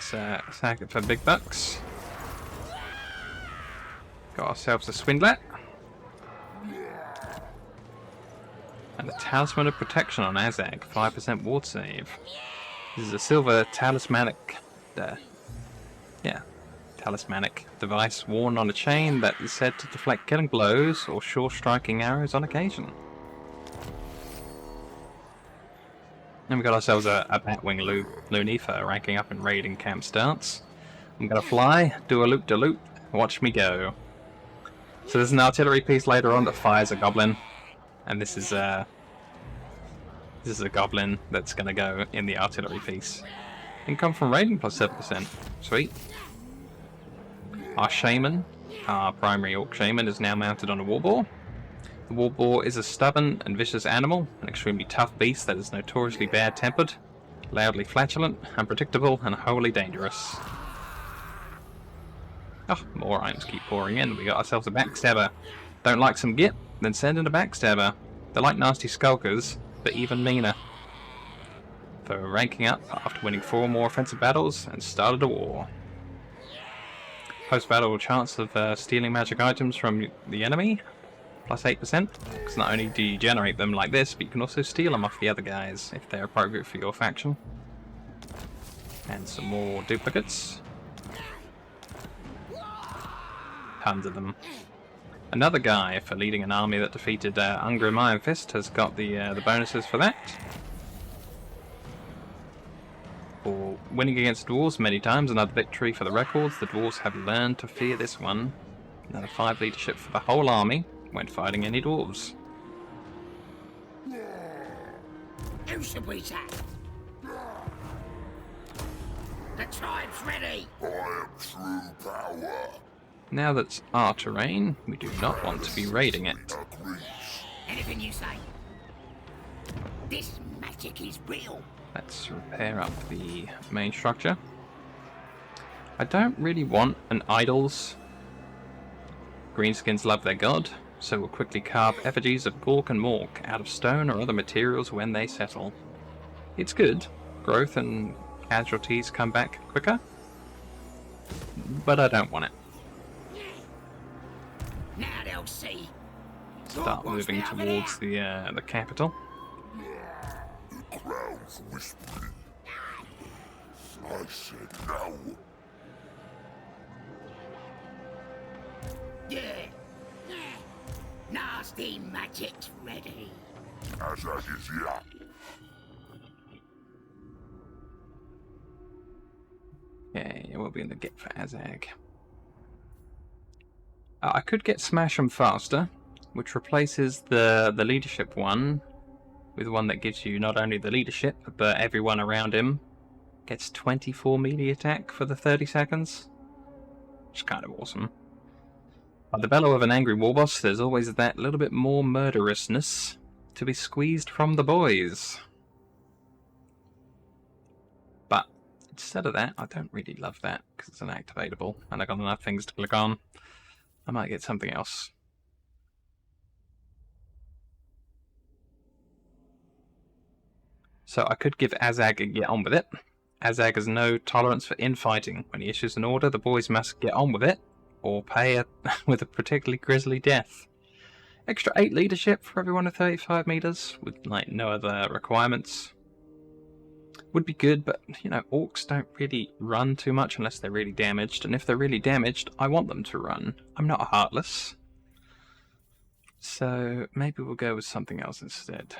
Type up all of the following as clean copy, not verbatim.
sack it for big bucks. Got ourselves a Swindler. And a Talisman of Protection on Azhag, 5% ward save. This is a silver talismanic talismanic device worn on a chain that is said to deflect killing blows or sure striking arrows on occasion. And we got ourselves a Batwing Loony for ranking up in raiding camp starts. I'm gonna fly, do a loop-de-loop, watch me go. So there's an artillery piece later on that fires a Goblin, and this is a Goblin that's gonna go in the artillery piece. Income from raiding plus 7%. Sweet. Our Shaman, our primary Orc Shaman, is now mounted on a Warboar. The Warboar is a stubborn and vicious animal, an extremely tough beast that is notoriously bad-tempered, loudly flatulent, unpredictable, and wholly dangerous. Oh, more items keep pouring in. We got ourselves a Backstabber. Don't like some git? Then send in a Backstabber. They're like nasty skulkers, but even meaner. For ranking up after winning 4 more offensive battles and started a war. Post-battle chance of stealing magic items from the enemy, plus 8%. Because not only do you generate them like this, but you can also steal them off the other guys if they're appropriate for your faction. And some more duplicates. Tons of them. Another guy for leading an army that defeated Ungrim Iron Fist has got the bonuses for that. For winning against dwarves many times, another victory for the records. The dwarves have learned to fear this one. Another 5 leadership for the whole army when fighting any dwarves. Who should we attack? The tribe's ready! I am true power. Now that's our terrain, we do not want to be raiding it. Anything you say. This magic is real. Let's repair up the main structure. I don't really want an idols. Greenskins love their god, so we'll quickly carve effigies of Gork and Mork out of stone or other materials when they settle. It's good. Growth and casualties come back quicker. But I don't want it. Now they'll see. Start moving towards the capital. The crowd's whispering. I said no. Yeah. Nasty magic's ready. Azhag is here. Okay, we'll be in the get for Azhag. I could get Smash 'em Faster, which replaces the leadership one with one that gives you not only the leadership, but everyone around him gets 24 melee attack for the 30 seconds. Which is kind of awesome. By the bellow of an angry warboss, there's always that little bit more murderousness to be squeezed from the boys. But instead of that, I don't really love that, because it's inactivatable, and I've got enough things to click on. I might get something else. So I could give Azhag a get on with it. Azhag has no tolerance for infighting. When he issues an order, the boys must get on with it, or pay with a particularly grisly death. Extra 8 leadership for everyone at 35 meters, with like no other requirements. Would be good, but you know, orcs don't really run too much unless they're really damaged, and if they're really damaged, I want them to run. I'm not heartless. So maybe we'll go with something else instead.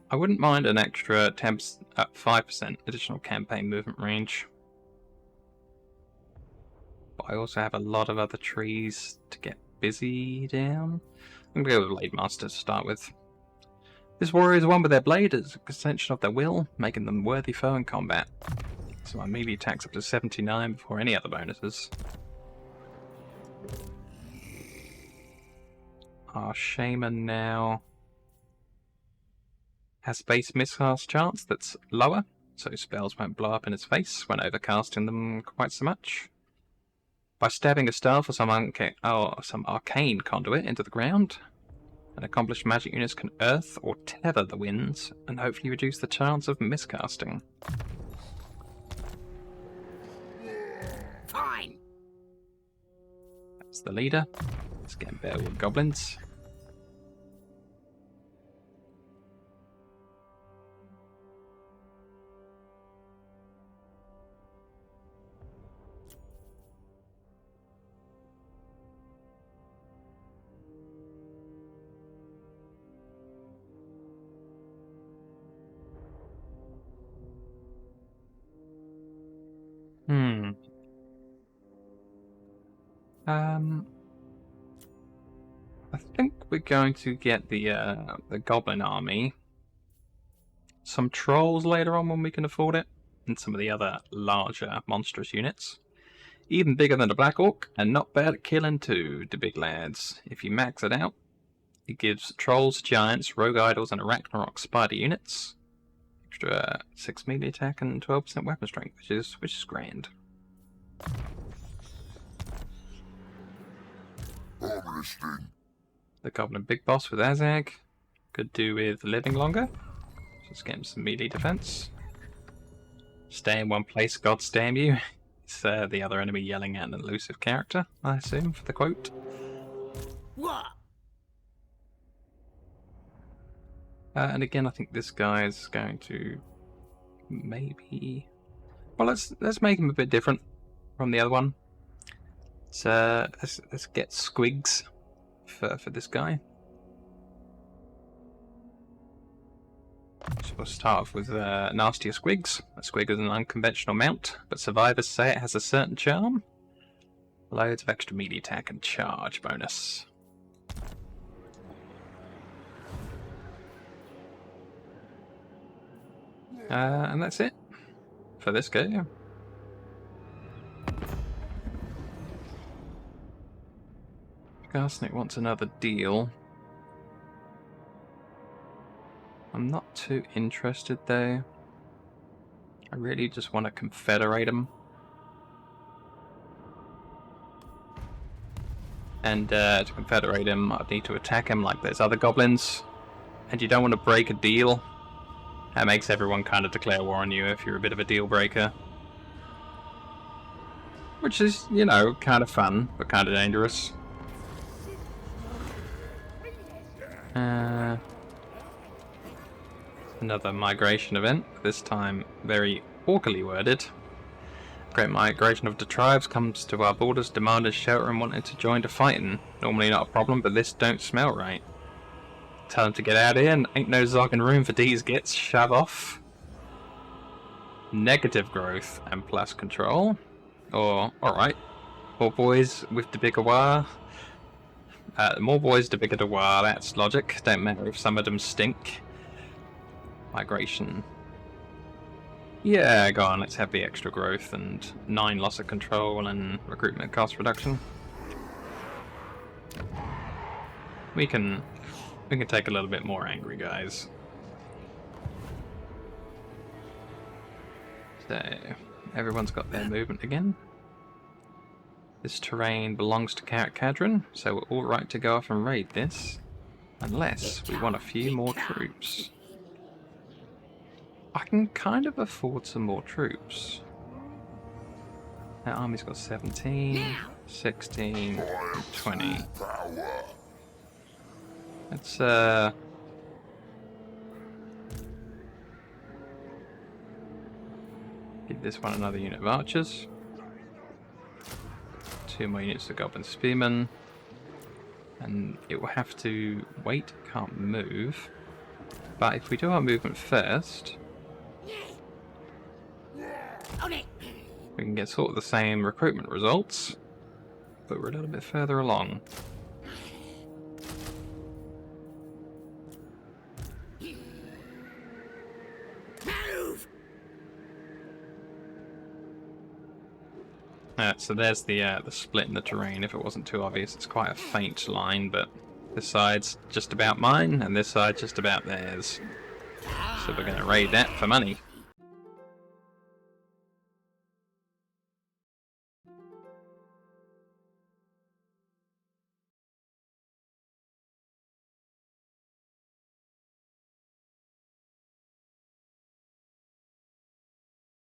I wouldn't mind an extra 5% additional campaign movement range. But I also have a lot of other trees to get busy down. I'm going to go with Blade Master to start with. This warrior is one with their blade as an extension of their will, making them worthy foe in combat. So my melee attack's up to 79 before any other bonuses. Our Shaman now has base miscast chance that's lower, so spells won't blow up in his face when overcasting them quite so much. By stabbing a staff or some arcane conduit into the ground, And accomplished magic units can earth or tether the winds, and hopefully reduce the chance of miscasting. Fine. That's the leader. Let's get in better with goblins. I think we're going to get the Goblin army, some trolls later on when we can afford it, and some of the other larger monstrous units. Even bigger than a Black Orc, and not bad at killing too, the big lads. If you max it out, it gives trolls, giants, rogue idols, and Ragnarok spider units extra 6 melee attack and 12% weapon strength, which is grand. The Goblin Big Boss with Azhag. Could do with living longer. Just get him some melee defense. Stay in one place, God damn you. It's the other enemy yelling at an elusive character, I assume, for the quote. What? And again, I think this guy is going to maybe... Well, let's make him a bit different from the other one. Let's get squigs for this guy. So we'll start off with nastier squigs. A squig is an unconventional mount, but survivors say it has a certain charm. Loads of extra melee attack and charge bonus. And that's it for this go. Garsnick wants another deal. I'm not too interested though. I really just want to confederate him. And to confederate him, I need to attack him like there's other goblins. And you don't want to break a deal. That makes everyone kind of declare war on you if you're a bit of a deal breaker. Which is, you know, kind of fun, but kind of dangerous. Another migration event, this time very orcally worded. Great migration of the tribes comes to our borders, demanding shelter and wanting to join the fighting. Normally not a problem, but this don't smell right. Tell them to get out of here, ain't no zogging room for these gits, shove off. Negative growth and plus control. Or, alright. More boys with the bigger war. More boys the bigger the war, that's logic. Don't matter if some of them stink. Migration. Yeah, go on, let's have the extra growth and 9 loss of control and recruitment cost reduction. We can take a little bit more angry guys. So, everyone's got their movement again. This terrain belongs to Count Cadron, so we're all right to go off and raid this. Unless we want a few more troops. I can kind of afford some more troops. That army's got 17, 16, 20. Let's give this one another unit of archers. 2 more units of Goblin Spearmen. And it will have to wait, can't move. But if we do our movement first, we can get sort of the same recruitment results, but we're a little bit further along. So there's the split in the terrain. If it wasn't too obvious, it's quite a faint line, but this side's just about mine, and this side's just about theirs. So we're going to raid that for money.